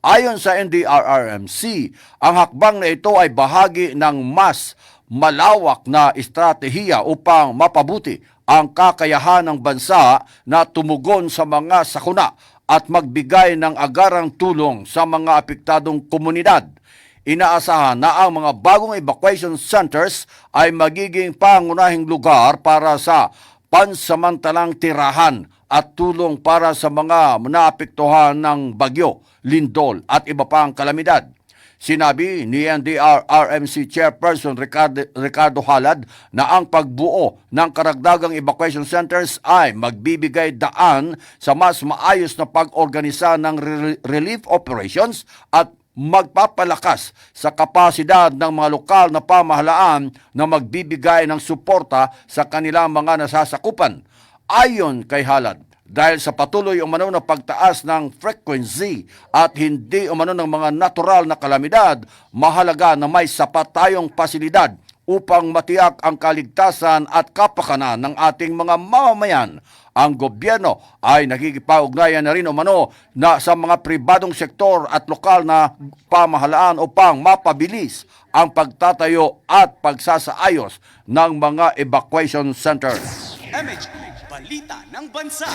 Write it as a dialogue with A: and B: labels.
A: Ayon sa NDRRMC, ang hakbang na ito ay bahagi ng mas malawak na estratehiya upang mapabuti ang kakayahan ng bansa na tumugon sa mga sakuna at magbigay ng agarang tulong sa mga apektadong komunidad. Inaasahan na ang mga bagong evacuation centers ay magiging pangunahing lugar para sa pansamantalang tirahan at tulong para sa mga naapektuhan ng bagyo, lindol at iba pang kalamidad. Sinabi ni NDRRMC Chairperson Ricardo Halad na ang pagbuo ng karagdagang evacuation centers ay magbibigay daan sa mas maayos na pag-organisa ng relief operations at magpapalakas sa kapasidad ng mga lokal na pamahalaan na magbibigay ng suporta sa kanilang mga nasasakupan. Ayon kay Halad, dahil sa patuloy umano na pagtaas ng frequency at hindi umano ng mga natural na kalamidad, mahalaga na may sapat tayong pasilidad upang matiyak ang kaligtasan at kapakanan ng ating mga mamamayan. Ang gobyerno ay nakikipag-ugnayan na rin umano na sa mga pribadong sektor at lokal na pamahalaan upang mapabilis ang pagtatayo at pagsasaayos ng mga evacuation centers.
B: MH, balita ng bansa.